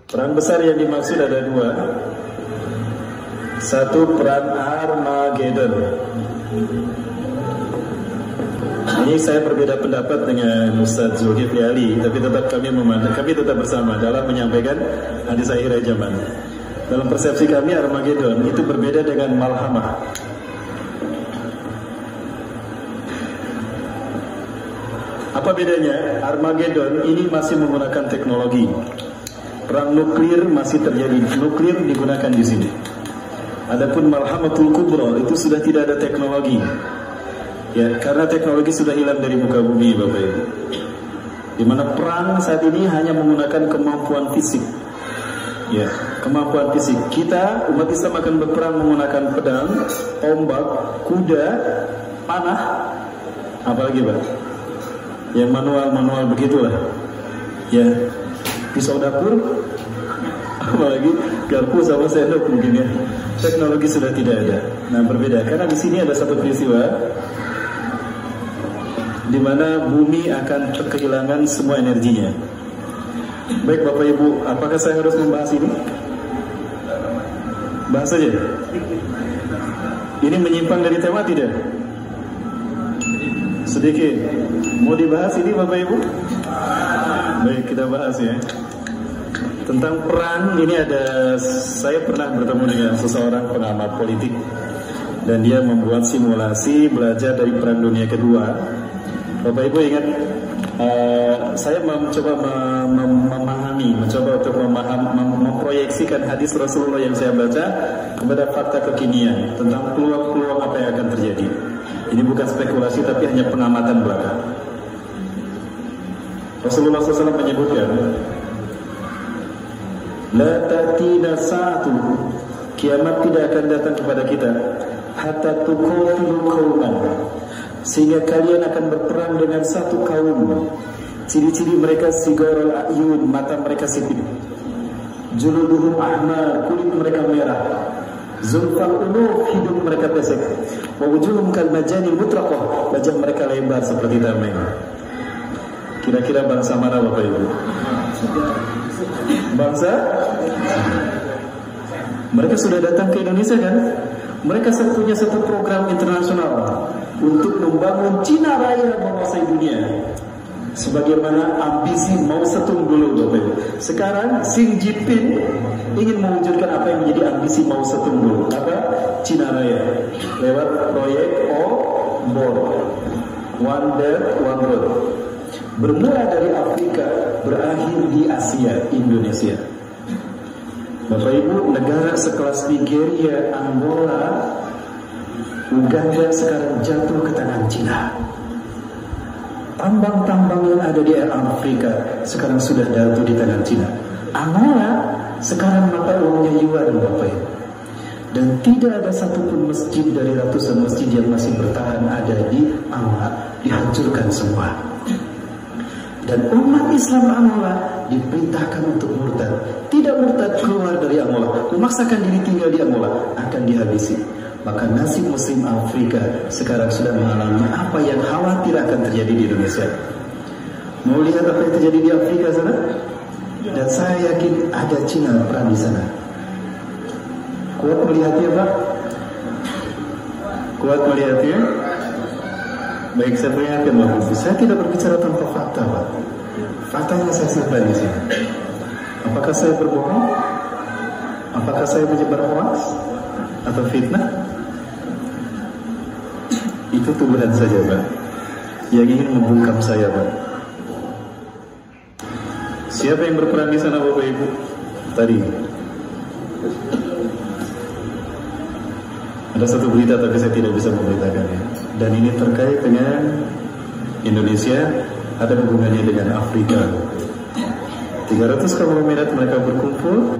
Perang besar yang dimaksud ada dua. Satu, perang Armageddon. Ini saya berbeda pendapat dengan Ustaz Zulkifli Ali, tapi tetap kami tetap bersama dalam menyampaikan hadis akhir zaman. Dalam persepsi kami Armageddon itu berbeda dengan Malhamah. Apa bedanya? Armageddon ini masih menggunakan teknologi. Perang nuklir masih terjadi, nuklir digunakan di sini. Adapun Malhamatul Kubra itu sudah tidak ada teknologi. Ya, karena teknologi sudah hilang dari muka bumi, Bapak Ibu. Di mana perang saat ini hanya menggunakan kemampuan fisik. Ya, kemampuan fisik. Kita umat Islam akan berperang menggunakan pedang, tombak, kuda, panah, apalagi, Pak? Yang manual begitulah. Ya, pisau dapur, apalagi garpu sama sendok mungkin ya. Teknologi sudah tidak ada. Nah, berbeda karena di sini ada satu peristiwa di mana bumi akan kehilangan semua energinya. Baik Bapak Ibu, apakah saya harus membahas ini? Bahas saja. Ini menyimpang dari tema tidak? Sedikit. Mau dibahas ini Bapak Ibu? Baik, kita bahas ya. Tentang perang ini ada, saya pernah bertemu dengan seseorang pengamat politik dan dia membuat simulasi belajar dari Perang Dunia Kedua. Bapak Ibu ingat, saya mencoba mencoba untuk memproyeksikan hadis Rasulullah yang saya baca kepada fakta kekinian tentang peluang-peluang apa yang akan terjadi. Ini bukan spekulasi tapi hanya pengamatan belaka. Rasulullah SAW menyebutkan, la ta'tina sa'atu, kiamat tidak akan datang kepada kita hatta tuqatilu qauman, sehingga kalian akan berperang dengan satu kaum. Ciri-ciri mereka sigharul ayun, mata mereka sipit, juluduhum ahmar, kulit mereka merah, zulfal unuf, hidung mereka pesek, wa wujuhum kal majanil mutraqah, wajah mereka lebar seperti tameng. Kira-kira bangsa mana Bapak Ibu? Bangsa? Mereka sudah datang ke Indonesia kan? Mereka punya satu program internasional untuk membangun Cina Raya menguasai dunia. Sebagaimana ambisi Mao Zedong dulu Bapak Ibu. Sekarang Xi Jinping ingin mewujudkan apa yang menjadi ambisi Mao Zedong dulu. Apa? Cina Raya. Lewat proyek Obor, One Belt One Road. Bermula dari Afrika, berakhir di Asia, Indonesia. Bapak Ibu, negara sekelas Nigeria, Angola, Uganda sekarang jatuh ke tangan Cina. Tambang-tambang yang ada di Afrika sekarang sudah jatuh di tangan Cina. Angola sekarang mata uangnya yuan, Bapak Ibu. Dan tidak ada satupun masjid dari ratusan masjid yang masih bertahan ada di Angola, dihancurkan semua. Dan umat Islam Angola diperintahkan untuk murtad. Tidak murtad, keluar dari Angola, memaksakan diri tinggal di Angola, akan dihabisi. Maka nasib Muslim Afrika sekarang sudah mengalami apa yang khawatir akan terjadi di Indonesia. Mau lihat apa yang terjadi di Afrika sana? Dan saya yakin ada Cina perang di sana. Kuat melihatnya Pak? Kuat melihatnya? Baik, saya peringatkan Bapak, saya tidak berbicara tanpa fakta, Pak. Faktanya saya simpan di sini. Apakah saya berbohong? Apakah saya menyebar hoax atau fitnah? Itu tuduhan saja, Pak, yang ingin membungkam saya, Pak. Siapa yang berperan di sana, Bapak Ibu? Tadi ada satu berita tapi saya tidak bisa memberitakannya. Dan ini terkait dengan Indonesia, ada hubungannya dengan Afrika. 300 konglomerat mereka berkumpul.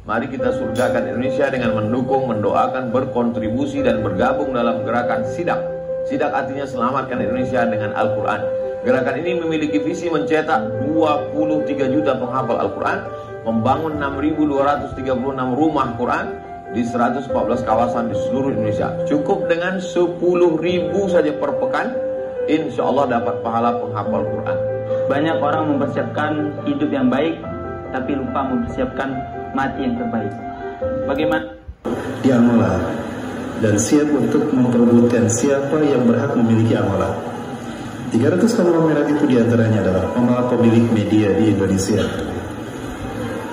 Mari kita surgakan Indonesia dengan mendukung, mendoakan, berkontribusi dan bergabung dalam gerakan SIDAK. SIDAK artinya selamatkan Indonesia dengan Al-Quran. Gerakan ini memiliki visi mencetak 23 juta penghafal Al-Quran, membangun 6.236 rumah Quran di 114 kawasan di seluruh Indonesia. Cukup dengan 10.000 saja per pekan, insya Allah dapat pahala penghafal Quran. Banyak orang mempersiapkan hidup yang baik tapi lupa mempersiapkan mati yang terbaik. Bagaimana? Diamolah dan siap untuk memperebutkan siapa yang berhak memiliki amalan. 300 kalung merah itu diantaranya adalah pemilik media di Indonesia.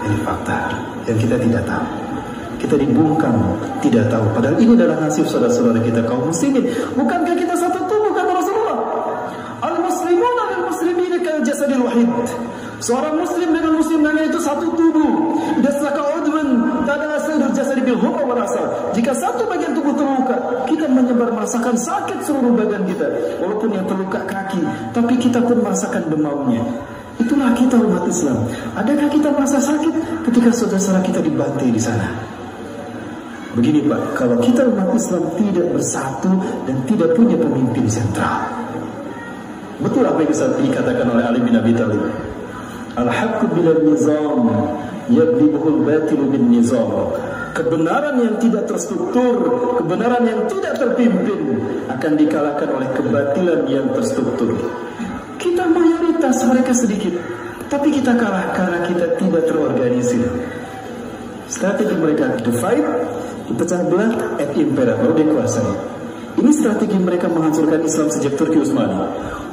Ini fakta yang kita tidak tahu. Kita dibungkam tidak tahu. Padahal ini adalah nasib saudara-saudara kita kaum muslimin. Bukankah kita satu tubuh kata Rasulullah? Al-muslimuna lil-muslimina kal jasadil wahid. Seorang muslim dengan muslim lainnya itu satu tubuh. Dasaka udwan tadasal jasad bil humma wal asal. Jika satu bagian tubuh terluka, kita menyebar merasakan sakit seluruh badan kita. Walaupun yang terluka kaki, tapi kita pun merasakan demamnya. Itulah kita umat Islam. Adakah kita merasa sakit ketika saudara-saudara kita dibantai di sana? Begini Pak, kalau kita umat Islam tidak bersatu dan tidak punya pemimpin sentral. Betul apa yang bisa dikatakan oleh Ali bin Abi Thalib. Al-haqqu bilal nizam yaglibuhul batilu bin nizam. Kebenaran yang tidak terstruktur, kebenaran yang tidak terpimpin akan dikalahkan oleh kebatilan yang terstruktur. Kita mayoritas, mereka sedikit, tapi kita kalah karena kita tidak terorganisir. Strategi mereka divide, pecah belah, et impera, baru dikuasai. Ini strategi mereka menghancurkan Islam sejak Turki Utsmani.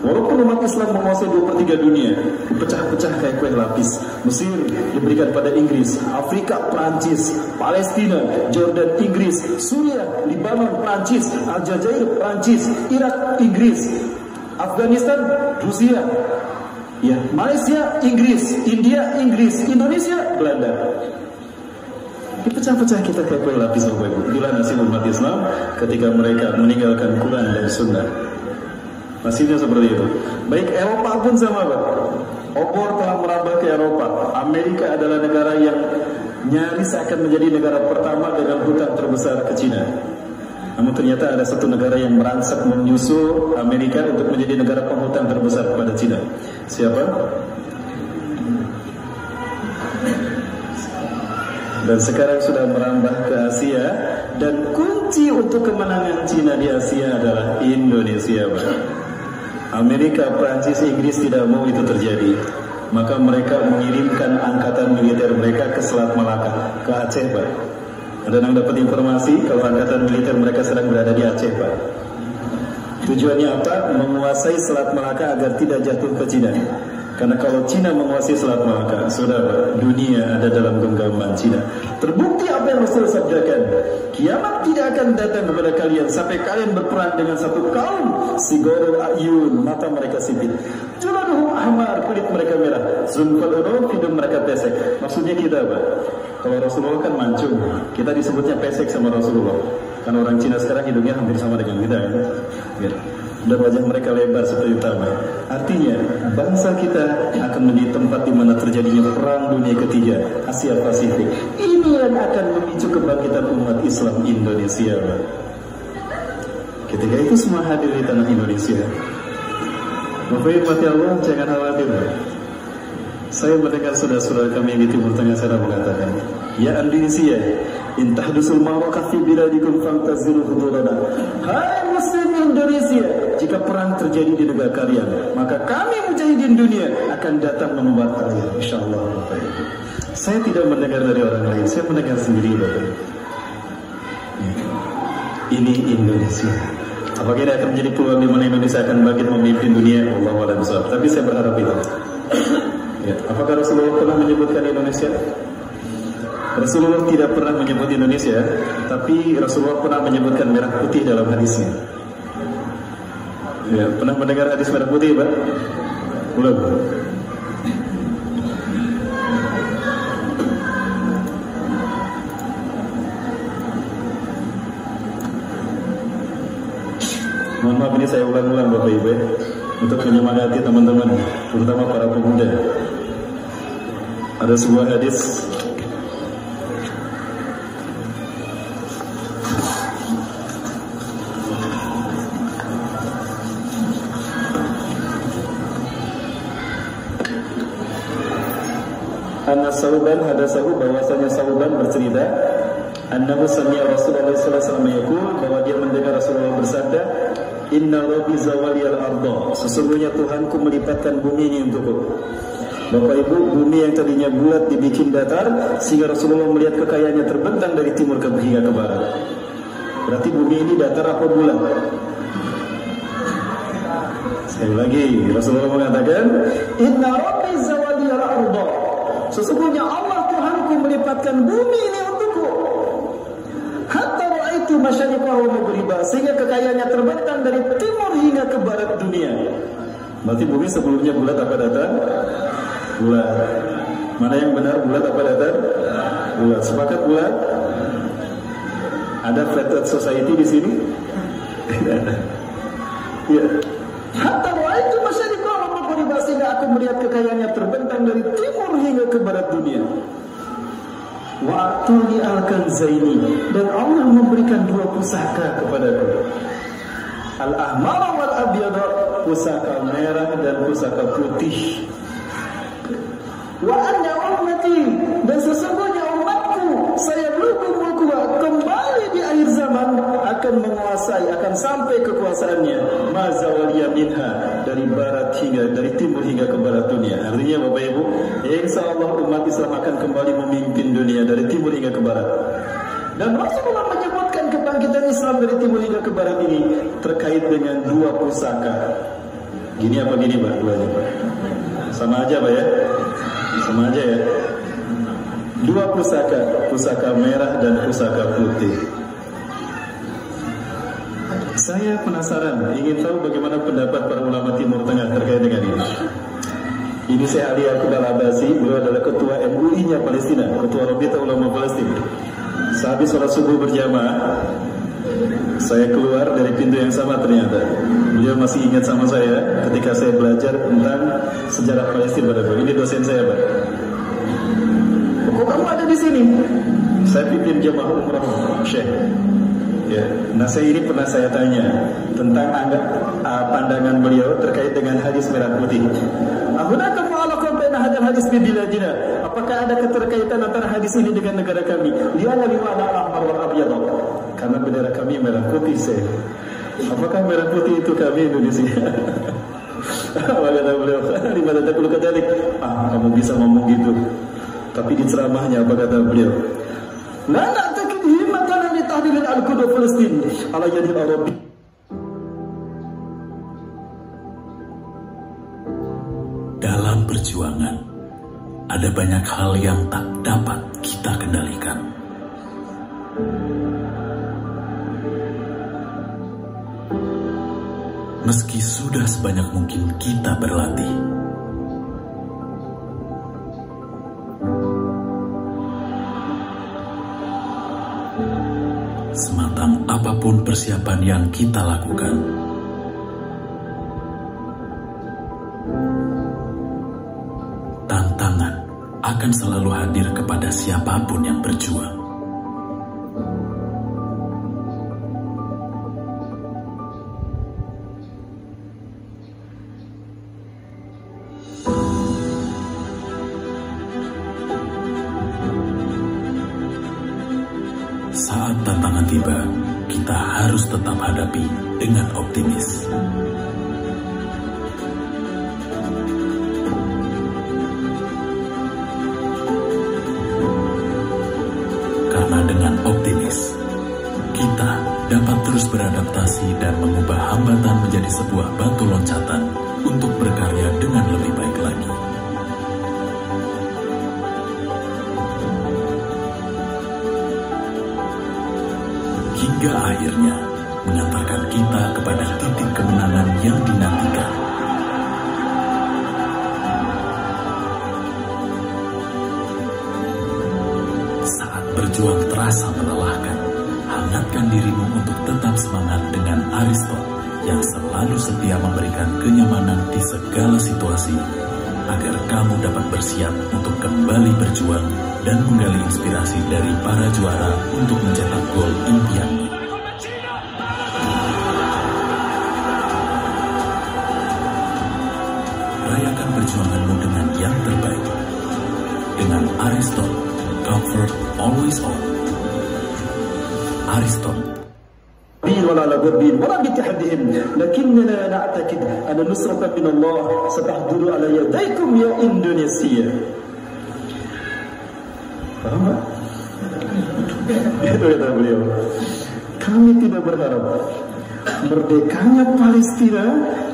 Walaupun umat Islam menguasai 2/3 dunia, dipecah-pecah kayak kue lapis. Mesir diberikan pada Inggris, Afrika Prancis, Palestina, Jordan Inggris, Suriah, Lebanon Prancis, Aljazair Prancis, Irak Inggris, Afghanistan Rusia, ya, Malaysia Inggris, India Inggris, Indonesia Belanda. Dipecah-pecah kita kayak kue lapis. Itulah nasib umat Islam ketika mereka meninggalkan Quran dan Sunnah. Nasibnya seperti itu. Baik Eropa pun sama Pak. Obor telah merambah ke Eropa. Amerika adalah negara yang nyaris akan menjadi negara pertama dengan hutan terbesar ke Cina. Namun ternyata ada satu negara yang merangsak menyusul Amerika untuk menjadi negara penghutan terbesar kepada Cina. Siapa? Dan sekarang sudah merambah ke Asia. Dan kunci untuk kemenangan Cina di Asia adalah Indonesia Pak. Amerika, Prancis, Inggris tidak mau itu terjadi. Maka mereka mengirimkan angkatan militer mereka ke Selat Malaka, ke Aceh Pak. Ada yang dapat informasi kalau angkatan militer mereka sedang berada di Aceh Pak. Tujuannya apa? Menguasai Selat Malaka agar tidak jatuh ke Cina. Karena kalau Cina menguasai Selat Malaka, saudara, dunia ada dalam genggaman Cina. Terbukti apa yang Rasul sabdakan, kiamat tidak akan datang kepada kalian sampai kalian berperang dengan satu kaum sigorul ayun, mata mereka sipit, juladuhum ahmar, kulit mereka merah, zunfal unum, hidung mereka pesek. Maksudnya kita apa? Kalau Rasulullah kan mancung, kita disebutnya pesek sama Rasulullah. Karena orang Cina sekarang hidungnya hampir sama dengan kita kan? Gitu. Dan wajah mereka lebar seperti tamai. Artinya bangsa kita akan menjadi tempat di mana terjadinya perang dunia ketiga, Asia Pasifik. Ini yang akan memicu kebangkitan umat Islam Indonesia. Ketika itu semua hadir di tanah Indonesia. Bapak mati Allah, jangan khawatir. Saya mendengar saudara-saudara kami yang di Timur Tengah sana mengatakan, ya Indonesia, intahdusul ma'rakah fi biladikum fantazilu hudurana. Hai muslim Indonesia, jika perang terjadi di negara kalian, maka kami mujahidin dunia akan datang membuat kalian, insyaallah. Saya tidak mendengar dari orang lain, saya mendengar sendiri Bapak. Ini Indonesia. Apakah ini akan menjadi peluang di mana Indonesia akan bangkit memimpin dunia? Allahu a'lam bishawab. Tapi saya berharap itu. Ya. Apakah Rasulullah pernah menyebutkan Indonesia? Rasulullah tidak pernah menyebut Indonesia, tapi Rasulullah pernah menyebutkan merah putih dalam hadisnya. Ya, pernah mendengar hadis merah putih, Pak? Belum. Mohon maaf ini saya ulang-ulang Bapak Ibu ya, untuk menyemangati teman-teman, terutama para pemuda. Ada sebuah hadis Anna Sauban hadasahu, bahwasanya Sauban bercerita annahu sami'a Rasulullah sallallahu alaihi wasallam yaqul, bahwa dia mendengar Rasulullah bersabda, inna rabbi zawaliyal arda, sesungguhnya Tuhanku melipatkan bumi ini untukku. Bapak Ibu, bumi yang tadinya bulat dibikin datar sehingga Rasulullah melihat kekayaannya terbentang dari timur hingga ke barat. Berarti bumi ini datar apa bulat? Sekali lagi Rasulullah mengatakan, Inna Rabbi zawali al-arda. Sesungguhnya Allah Tuhanku melipatkan bumi ini untukku. Hatta ra'aitu masyariqah wa maghribah, sehingga kekayaannya terbentang dari timur hingga ke barat dunia. Berarti bumi sebelumnya bulat apa datar? Bulat. Mana yang benar, bulat apa datar? Bulat. Sepakat bulat? Ada flat earth society di sini? Tidak ada. Ya. Hatta ra'aitu masyariqah wa maghribah, sehingga aku melihat kekayaannya terbentang dari timur hingga ke barat dunia. Wa atuni al-kanzaini, dan Allah memberikan dua pusaka kepadaku. Al-ahmar wal abyad, pusaka merah dan pusaka putih. Wa anna ummati, dan sesungguhnya umatku, saya mulku kembali di akhir zaman akan menguasai, akan sampai kekuasaannya mazawaliya minha, dari barat hingga, dari timur hingga ke barat dunia. Artinya Bapak Ibu, insyaallah umat Islam akan kembali memimpin dunia dari timur hingga ke barat. Dan Rasulullah menyebutkan kebangkitan Islam dari timur hingga ke barat ini terkait dengan dua pusaka. Gini apa gini Pak? Duanya Pak? Sama aja Pak ya? Sama aja ya? Dua pusaka, pusaka merah dan pusaka putih. Saya penasaran, ingin tahu bagaimana pendapat para ulama Timur Tengah terkait dengan ini. Ini Syekh Ali Yaqub Al-Abbasi, beliau adalah ketua MUI-nya Palestina, ketua Rabita Ulama Palestina. Sehabis sholat subuh berjamaah, saya keluar dari pintu yang sama ternyata. Beliau masih ingat sama saya ketika saya belajar tentang sejarah Palestina pada beliau. Ini dosen saya Pak. Kok kamu ada di sini? Saya pimpin jamaah umrah Syekh. Ya, nah ini pernah saya tanya tentang pandangan beliau terkait dengan hadis merah putih. Ahunaka mu'alaqah baina hadzal hadis bi biladina. Apakah ada keterkaitan antara hadis ini dengan negara kami? Li'anna liwana al-ahmar wal abyad. Karena bendera kami merah putih, Syekh. Apakah merah putih itu kami Indonesia? Apa kata beliau? Limadha taqulu kadzalik? Kamu bisa ngomong gitu. Tapi di ceramahnya apa kata beliau? La na'takid himmatan li tahdil al-Quds Palestin ala yadil Arabi. Dalam perjuangan ada banyak hal yang tak dapat kita kendalikan. Meski sudah sebanyak mungkin kita berlatih, sematang apapun persiapan yang kita lakukan, tantangan akan selalu hadir kepada siapapun yang berjuang. Saat tantangan tiba, kita harus tetap hadapi dengan optimis. Karena dengan optimis, kita dapat terus beradaptasi dan mengubah hambatan menjadi sebuah batu loncatan untuk berkarya dengan lebih baik lagi. Hingga akhirnya mengantarkan kita kepada titik kemenangan yang dinantikan. Saat berjuang terasa melelahkan, hangatkan dirimu untuk tetap semangat dengan Aristotle yang selalu setia memberikan kenyamanan di segala situasi, agar kamu dapat bersiap untuk kembali berjuang dan menggali inspirasi dari para juara untuk mencetak gol impianmu. Rayakan perjuanganmu dengan yang terbaik. Dengan Aristotle, comfort always on. Aristotle, ولا لغبين ولا بتحدهم لكننا نعتقد أن النصرة من الله ستحضر على يديكم يا إندونيسيا. Paham? Itu kata beliau. Kami tidak berharap merdekanya Palestina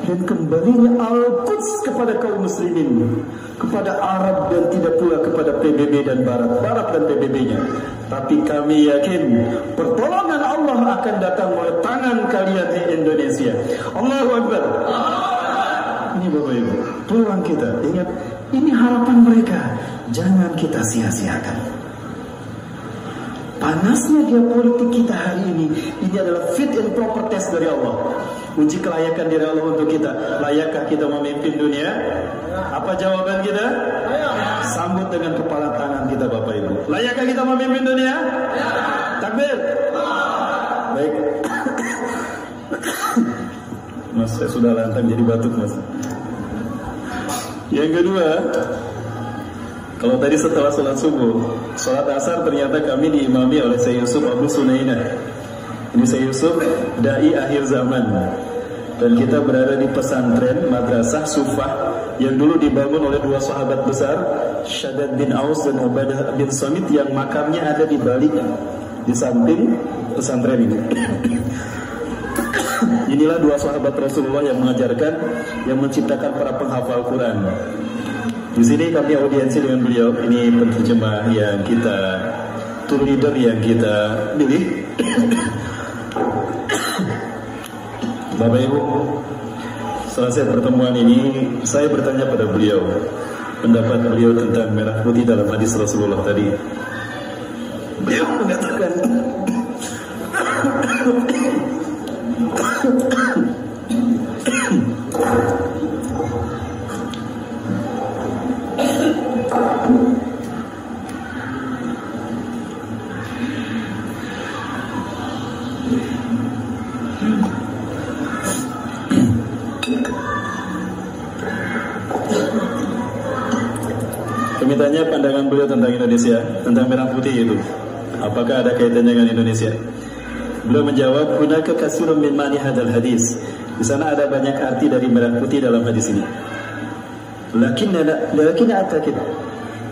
dan kembalinya Al-Quds kepada kaum muslimin, kepada Arab dan tidak pula kepada PBB dan Barat dan PBB-nya. Tapi kami yakin pertolongan Allah akan datang oleh tangan kalian di Indonesia. Allahu Akbar. Ini Bapak Ibu, peluang kita. Ingat, ini harapan mereka. Jangan kita sia-siakan. Panasnya geopolitik kita hari ini adalah fit and proper test dari Allah. Uji kelayakan dari Allah untuk kita. Layakkah kita memimpin dunia? Apa jawaban kita? Sambut dengan kepala tangan kita Bapak Ibu. Layakkah kita memimpin dunia? Takbir. Baik. Mas, saya sudah lantang jadi batuk Mas. Yang kedua, kalau tadi setelah sholat subuh, sholat asar ternyata kami diimami oleh Syekh Yusuf Abu Sunainah. Ini Syekh Yusuf, dai akhir zaman. Dan kita berada di pesantren Madrasah Sufah yang dulu dibangun oleh dua sahabat besar, Shaddad bin Aus dan Ubadah bin Samit, yang makamnya ada di balik, di samping pesantren ini. Inilah dua sahabat Rasulullah yang mengajarkan, yang menciptakan para penghafal Quran. Di sini kami audiensi dengan beliau. Ini penterjemah yang kita, tour leader yang kita pilih. Bapak Ibu, selesai pertemuan ini, saya bertanya pada beliau pendapat beliau tentang merah putih dalam hadis Rasulullah tadi. Beliau mengatakan, kami tanya pandangan beliau tentang Indonesia, tentang merah putih itu. Apakah ada kaitannya dengan Indonesia? Beliau menjawab, "Hunaka katsirun min ma'ani hadzal hadis." Di sana ada banyak arti dari merah putih dalam hadis ini. Lakin atakid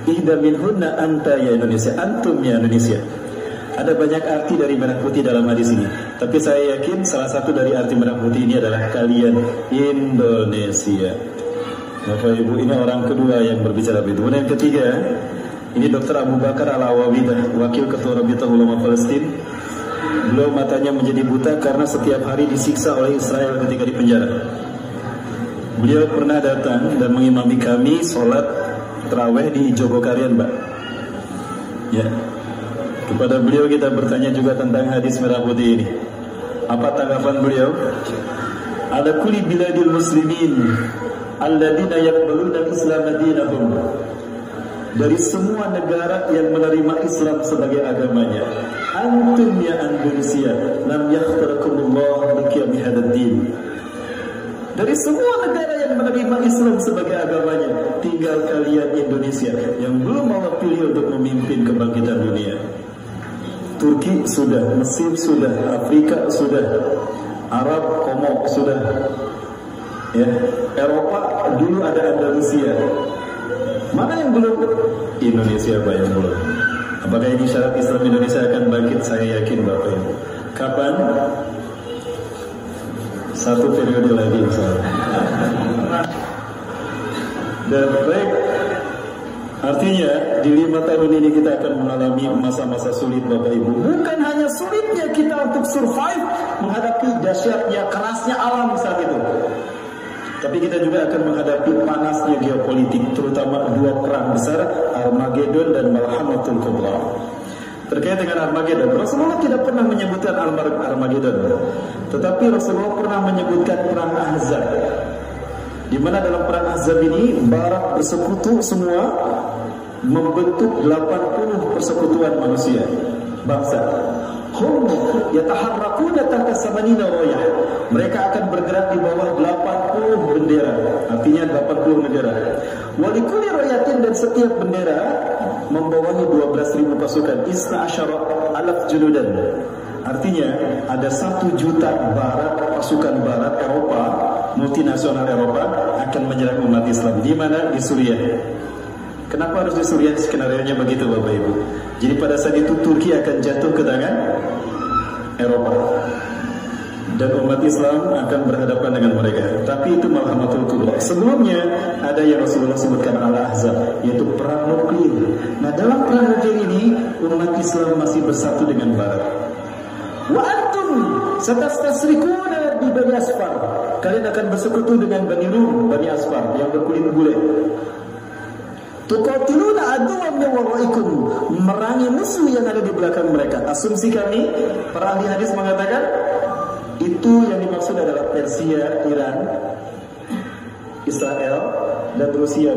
ihda minhunna anta ya Indonesia, antum ya Indonesia. Ada banyak arti dari merah putih dalam hadis ini. Tapi saya yakin salah satu dari arti merah putih ini adalah kalian Indonesia. Bapak Ibu, ini orang kedua yang berbicara begitu. Kemudian yang ketiga, ini Dr. Abu Bakar Al-Awawidah, Wakil Ketua Rabitah Ulama Palestina. Beliau matanya menjadi buta karena setiap hari disiksa oleh Israel ketika di penjara. Beliau pernah datang dan mengimami kami sholat tarawih di Jogokarian, Mbak. Ya. Kepada beliau kita bertanya juga tentang hadis merah putih ini. Apa tanggapan beliau? Ala kulli biladil muslimin alladzina yaqbaluna al-islam dinahum. Dari semua negara yang menerima Islam sebagai agamanya, antum ya Indonesia lam yakhtarakumullah liqiyami hadzal din. Dari semua negara yang menerima Islam sebagai agamanya, tinggal kalian Indonesia yang belum Allah pilih untuk memimpin kebangkitan dunia. Turki sudah, Mesir sudah, Afrika sudah, Arab, Komok sudah, ya, Eropa dulu ada Andalusia. Mana yang belum? Indonesia Pak yang belum. Apakah ini syarat Islam Indonesia akan bangkit? Saya yakin Bapak Ibu. Kapan? Satu periode lagi misalnya. Dan baik, artinya di 5 tahun ini kita akan mengalami masa-masa sulit Bapak Ibu. Bukan hanya sulitnya kita untuk survive menghadapi dahsyatnya, kerasnya alam saat itu, tapi kita juga akan menghadapi panasnya geopolitik, terutama dua perang besar, Armageddon dan Malhamatul Kubra. Terkait dengan Armageddon, Rasulullah tidak pernah menyebutkan Armageddon, tetapi Rasulullah pernah menyebutkan perang Ahzab, di mana dalam perang Ahzab ini Barat bersekutu semua membentuk 80 persekutuan manusia, bangsa. Hum yataharrakuna tahta samanina rayah. Mereka akan bergerak di bawah 80 bendera, artinya 80 negara. Walikulli rayatin, dan setiap bendera membawahi 12.000 pasukan. Isna asyara alaf juludan. Artinya ada 1 juta pasukan barat Eropa, multinasional Eropa akan menyerang umat Islam. Di mana? Di Suriah. Kenapa harus di Suriah? Skenario-nya begitu Bapak Ibu. Jadi pada saat itu Turki akan jatuh ke tangan Eropa dan umat Islam akan berhadapan dengan mereka. Tapi itu malhamatul kubra. Sebelumnya ada yang Rasulullah sebutkan Al-Ahzab, yaitu perang nuklir. Nah, dalam perang nuklir ini umat Islam masih bersatu dengan barat. Wa antum satastasrikuna bi Bani Asfar. Kalian akan bersekutu dengan Bani Rum, Bani Asfar yang berkulit bule. Tuqatiluna aduwwan min waraikum, merangi musuh yang ada di belakang mereka. Asumsi kami, para ahli hadis mengatakan itu yang dimaksud adalah Persia, Iran, Israel, dan Rusia.